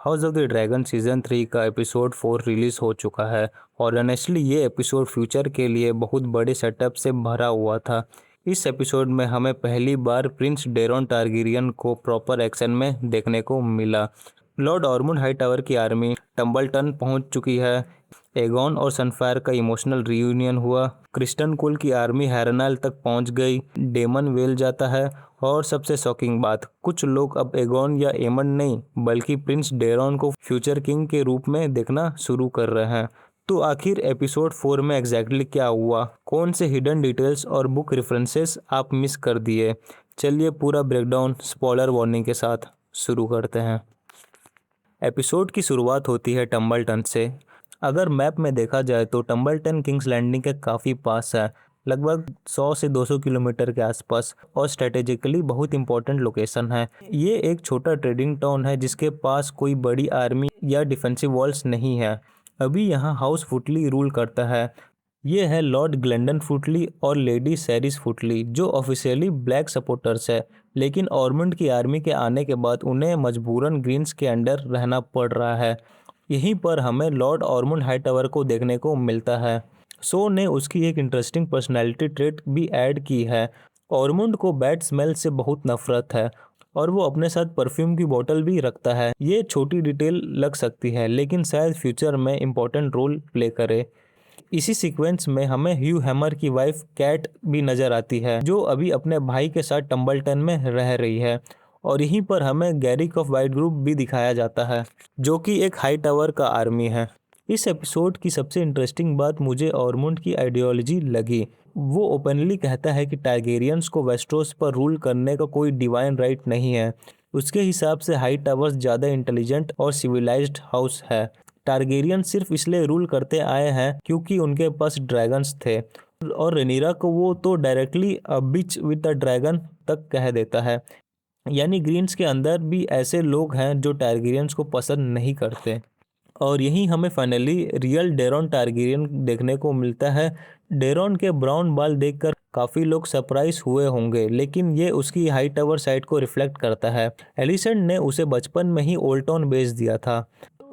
House of the dragon season 3 का episode 4 release हो चुका है और ऑनेस्टली ये एपिसोड फ्यूचर के लिए बहुत बड़े सेटअप से भरा हुआ था। इस एपिसोड में हमें पहली बार प्रिंस डेरोन टारगेरियन को प्रॉपर एक्शन में देखने को मिला। लॉर्ड ऑर्मुंड हाईटावर की आर्मी टम्बलटन पहुंच चुकी है। एगॉन और सनफायर का इमोशनल रियूनियन हुआ। क्रिस्टन कुल की आर्मी हैरनाल तक पहुंच गई। डेमन वेल जाता है। और सबसे शॉकिंग बात, कुछ लोग अब एगॉन या एमन नहीं बल्कि प्रिंस डेरोन को फ्यूचर किंग के रूप में देखना शुरू कर रहे हैं। तो आखिर एपिसोड 4 में एग्जैक्टली क्या हुआ, कौन से हिडन डिटेल्स और बुक रेफरेंसेस आप मिस कर दिए, चलिए पूरा ब्रेकडाउन स्पॉइलर वार्निंग के साथ शुरू करते हैं। एपिसोड की शुरुआत होती है टम्बलटन से। अगर मैप में देखा जाए तो टम्बलटन किंग्स लैंडिंग के काफ़ी पास है, लगभग 100 से 200 किलोमीटर के आसपास, और स्ट्रेटेजिकली बहुत इंपॉर्टेंट लोकेशन है। ये एक छोटा ट्रेडिंग टाउन है जिसके पास कोई बड़ी आर्मी या डिफेंसिव वॉल्स नहीं है। अभी यहाँ हाउस फुटली रूल करता है। ये है लॉर्ड ग्लेंडन फुटली और लेडी सैरिस फुटली, जो ऑफिशियली ब्लैक सपोर्टर्स है, लेकिन ऑर्मंड की आर्मी के आने के बाद उन्हें मजबूरन ग्रीन्स के अंडर रहना पड़ रहा है। यहीं पर हमें लॉर्ड ऑर्मंड हाईटावर को देखने को मिलता है। शो ने उसकी एक इंटरेस्टिंग पर्सनैलिटी ट्रेट भी ऐड की है। ऑर्मंड को बैड स्मेल से बहुत नफरत है और वो अपने साथ परफ्यूम की बोतल भी रखता है। ये छोटी डिटेल लग सकती है लेकिन शायद फ्यूचर में इम्पोर्टेंट रोल प्ले करे। इसी सीक्वेंस में हमें ह्यू हैमर की वाइफ कैट भी नजर आती है, जो अभी अपने भाई के साथ टम्बलटन में रह रही है। और यहीं पर हमें गैरिक ऑफ वाइट ग्रुप भी दिखाया जाता है, जो कि एक हाई टावर का आर्मी है। इस एपिसोड की सबसे इंटरेस्टिंग बात मुझे ऑर्मुंड की आइडियोलॉजी लगी। वो ओपनली कहता है कि टारगेरियंस को वेस्टरोस पर रूल करने का कोई डिवाइन राइट नहीं है। उसके हिसाब से हाई टावर्स ज़्यादा इंटेलिजेंट और सिविलाइज्ड हाउस है। टारगेरियन सिर्फ इसलिए रूल करते आए हैं क्योंकि उनके पास ड्रैगन्स थे, और रेनीरा को वो तो directly a bitch with the dragon तक कह देता है। यानी ग्रीन्स के अंदर भी ऐसे लोग हैं जो टारगेरियंस को पसंद नहीं करते। और यहीं हमें फाइनली रियल डेरोन टारगेरियन देखने को मिलता है। डेरोन के ब्राउन बाल देखकर काफ़ी लोग सरप्राइज हुए होंगे, लेकिन ये उसकी हाई टावर साइड को रिफ्लेक्ट करता है। एलिसेंट ने उसे बचपन में ही ओल्ड टाउन भेज दिया था।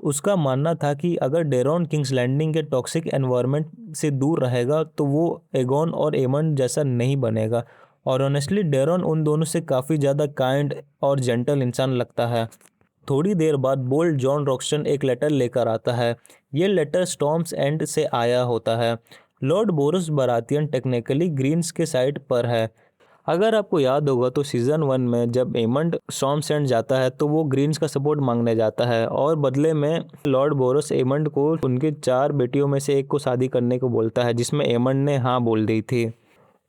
उसका मानना था कि अगर डेरोन किंग्स लैंडिंग के टॉक्सिक एनवायरनमेंट से दूर रहेगा तो वो एगॉन और एमन जैसा नहीं बनेगा। और ऑनेस्टली डेरोन उन दोनों से काफ़ी ज़्यादा काइंड और जेंटल इंसान लगता है। थोड़ी देर बाद बोल्ड जॉन रॉक्स्टन एक लेटर लेकर आता है। ये लेटर स्टॉर्म्स एंड से आया होता है। लॉर्ड बोरस बरातियन टेक्निकली ग्रीन्स के साइड पर है। अगर आपको याद होगा तो सीजन 1 में जब एमंड स्टॉर्म्स एंड जाता है तो वो ग्रीन्स का सपोर्ट मांगने जाता है और बदले में लॉर्ड बोरस एमंड को उनके 4 बेटियों में से एक को शादी करने को बोलता है, जिसमें एमंड ने हाँ बोल दी थी।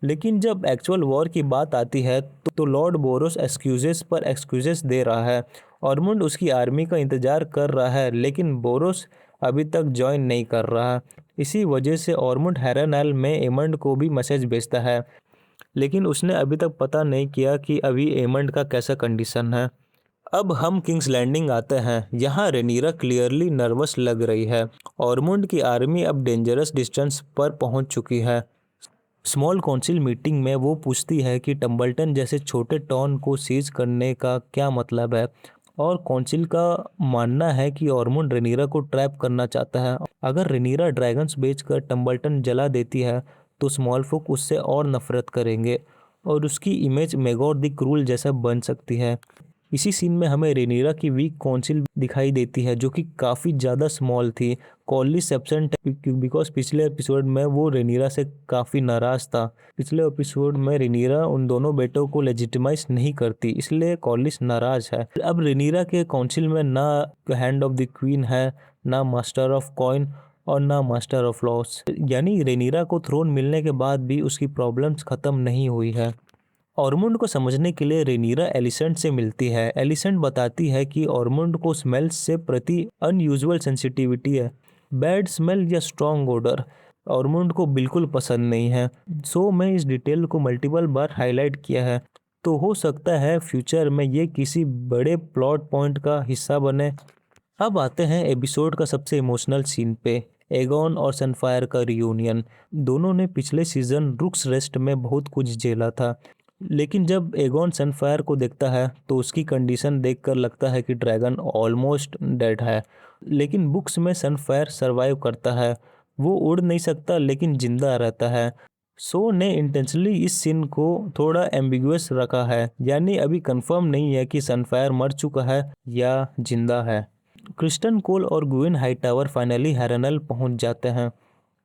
लेकिन जब एक्चुअल वॉर की बात आती है तो लॉर्ड बोरोस एक्सक्यूजेस पर एक्सक्यूजेस दे रहा है। ऑर्मुंड उसकी आर्मी का इंतजार कर रहा है लेकिन बोरोस अभी तक ज्वाइन नहीं कर रहा। इसी वजह से ऑर्मुंड हैरनल में एमंड को भी मैसेज भेजता है, लेकिन उसने अभी तक पता नहीं किया कि अभी एमंड का कैसा कंडीशन है। अब हम किंग्स लैंडिंग आते हैं। यहाँ रेनीरा क्लियरली नर्वस लग रही है। ऑर्मुंड की आर्मी अब डेंजरस डिस्टेंस पर पहुंच चुकी है। स्मॉल काउंसिल मीटिंग में वो पूछती है कि टम्बलटन जैसे छोटे टाउन को सीज करने का क्या मतलब है, और काउंसिल का मानना है कि ऑर्मुंड रेनीरा को ट्रैप करना चाहता है। अगर रेनीरा ड्रैगन्स बेचकर टम्बलटन जला देती है तो स्मॉल फोक उससे और नफरत करेंगे और उसकी इमेज मेगॉर द क्रूल जैसा बन सकती है। इसी सीन में हमें रेनीरा की वीक काउंसिल दिखाई देती है, जो कि काफ़ी ज़्यादा स्मॉल थी। कॉलिस एब्सेंट बिकॉज पिछले एपिसोड में वो रेनीरा से काफ़ी नाराज़ था। पिछले एपिसोड में रेनीरा उन दोनों बेटों को लेजिटिमाइज नहीं करती, इसलिए कॉलिस नाराज़ है। अब रेनीरा के काउंसिल में ना हैंड ऑफ द क्वीन है, ना मास्टर ऑफ कॉइन और ना मास्टर ऑफ लॉस। यानी रेनीरा को थ्रोन मिलने के बाद भी उसकी प्रॉब्लम्स ख़त्म नहीं हुई है। ऑर्मुंड को समझने के लिए रेनीरा एलिसेंट से मिलती है। एलिसेंट बताती है कि ऑर्मुंड को स्मेल्स से प्रति अनयूजुअल सेंसिटिविटी है। बैड स्मेल या स्ट्रॉन्ग ओडर ऑर्मुंड को बिल्कुल पसंद नहीं है। सो मैं इस डिटेल को मल्टीपल बार हाईलाइट किया है, तो हो सकता है फ्यूचर में ये किसी बड़े प्लॉट पॉइंट का हिस्सा बने। अब आते हैं एपिसोड का सबसे इमोशनल सीन पे, एगॉन और सनफायर का रियूनियन। दोनों ने पिछले सीजन रुक्स रेस्ट में बहुत कुछ झेला था। लेकिन जब एगोन सनफायर को देखता है तो उसकी कंडीशन देखकर लगता है कि ड्रैगन ऑलमोस्ट डेड है। लेकिन बुक्स में सनफायर सरवाइव करता है। वो उड़ नहीं सकता लेकिन जिंदा रहता है। शो ने इंटेंशनली इस सीन को थोड़ा एम्बिगुअस रखा है, यानी अभी कंफर्म नहीं है कि सनफायर मर चुका है या जिंदा है। क्रिस्टन कोल और ग्वेन हाईटावर फाइनली हैरनल पहुंच जाते हैं,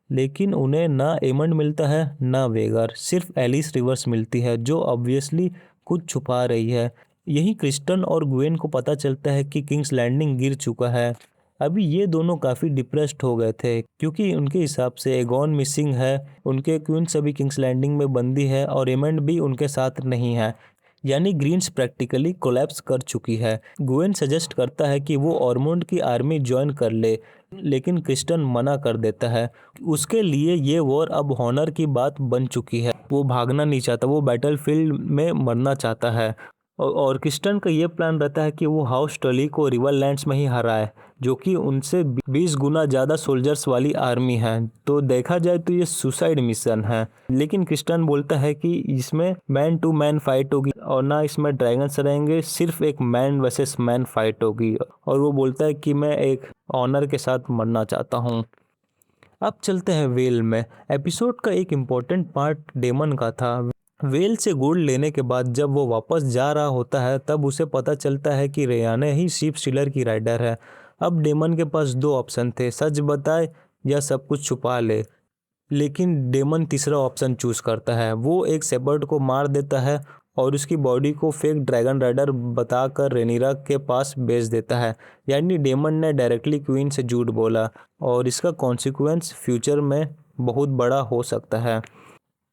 लेकिन उन्हें ना एमंड मिलता है ना वेगर, सिर्फ एलिस रिवर्स मिलती है जो ऑब्वियसली कुछ छुपा रही है। यही क्रिस्टन और ग्वेन को पता चलता है कि किंग्स लैंडिंग गिर चुका है। अभी ये दोनों काफ़ी डिप्रेस्ड हो गए थे क्योंकि उनके हिसाब से एगॉन मिसिंग है, उनके क्वींस अभी किंग्स लैंडिंग में बंदी है और एमंड भी उनके साथ नहीं है, यानी ग्रीन्स प्रैक्टिकली कोलैप्स कर चुकी है। गुवेन सजेस्ट करता है कि वो ऑर्मोंड की आर्मी ज्वाइन कर ले, लेकिन क्रिस्टन मना कर देता है। उसके लिए ये वॉर अब हॉनर की बात बन चुकी है। वो भागना नहीं चाहता, वो बैटलफील्ड में मरना चाहता है। और क्रिस्टन का ये प्लान रहता है कि वो हाउस टली को रिवरलैंड्स में ही हराए, जो कि उनसे 20 गुना ज़्यादा सोल्जर्स वाली आर्मी है। तो देखा जाए तो ये सुसाइड मिशन है। लेकिन क्रिस्टन बोलता है कि इसमें मैन टू मैन फाइट होगी और ना इसमें ड्रैगन्स रहेंगे, सिर्फ एक मैन वर्सेस मैन फाइट होगी। और वो बोलता है कि मैं एक ऑनर के साथ मरना चाहता हूँ। अब चलते हैं वेल में। एपिसोड का एक इम्पोर्टेंट पार्ट डेमन का था। वेल से गोल्ड लेने के बाद जब वो वापस जा रहा होता है तब उसे पता चलता है कि रेयाने ही शिप स्टीलर की राइडर है। अब डेमन के पास दो ऑप्शन थे, सच बताए या सब कुछ छुपा ले। लेकिन डेमन तीसरा ऑप्शन चूज करता है। वो एक शेपर्ड को मार देता है और उसकी बॉडी को फेक ड्रैगन राइडर बताकर रेनिरा के पास भेज देता है। यानी डेमन ने डायरेक्टली क्वीन से झूठ बोला और इसका कॉन्सिक्वेंस फ्यूचर में बहुत बड़ा हो सकता है।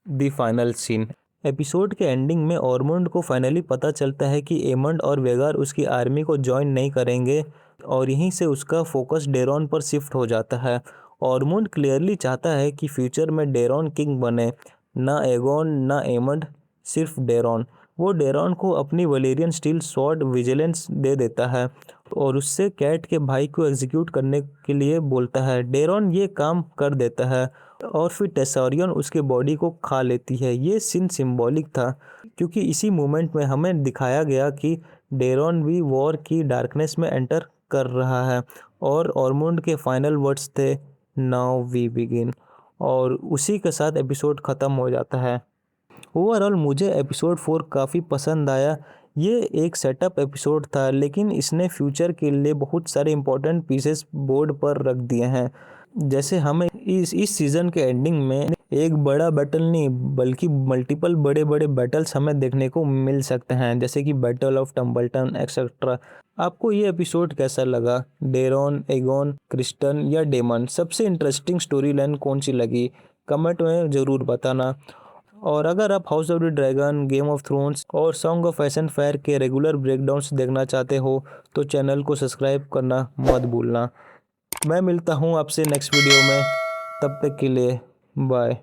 The final scene. एपिसोड के एंडिंग में ऑर्मोंड को फाइनली पता चलता है कि एमंड और वेगार उसकी आर्मी को ज्वाइन नहीं करेंगे और यहीं से उसका फोकस डेरॉन पर शिफ्ट हो जाता है। ऑर्मोंड क्लियरली चाहता है कि फ्यूचर में डेरॉन किंग बने, ना एगोन ना एमंड, सिर्फ डेरॉन। वो डेरॉन को अपनी वलेरियन स्टील स्वॉर्ड विजिलेंस दे देता है और उससे कैट के भाई को एग्जीक्यूट करने के लिए बोलता है। डेरॉन ये काम कर देता है और फिर टेसोरियन उसके बॉडी को खा लेती है। ये सीन सिंबॉलिक था क्योंकि इसी मोमेंट में हमें दिखाया गया कि डेरॉन भी वॉर की डार्कनेस में एंटर कर रहा है और ऑर्मोंड के फाइनल वर्ड्स थे, नाउ वी बिगिन। और उसी के साथ एपिसोड ख़त्म हो जाता है। ओवरऑल मुझे एपिसोड 4 काफ़ी पसंद आया। ये एक सेटअप एपिसोड था लेकिन इसने फ्यूचर के लिए बहुत सारे इंपॉर्टेंट पीसेस बोर्ड पर रख दिए हैं। जैसे हमें इस सीज़न के एंडिंग में एक बड़ा बैटल नहीं बल्कि मल्टीपल बड़े बड़े बैटल्स हमें देखने को मिल सकते हैं, जैसे कि बैटल ऑफ टम्बलटन एक्सेट्रा। आपको ये एपिसोड कैसा लगा? डेरॉन, एगोन, क्रिस्टन या डेमन, सबसे इंटरेस्टिंग स्टोरी लाइन कौन सी लगी? कमेंट में ज़रूर बताना। और अगर आप House of the Dragon, Game of Thrones और Song of Ice and Fire के रेगुलर ब्रेकडाउन्स देखना चाहते हो तो चैनल को सब्सक्राइब करना मत भूलना। मैं मिलता हूँ आपसे नेक्स्ट वीडियो में, तब तक के लिए बाय।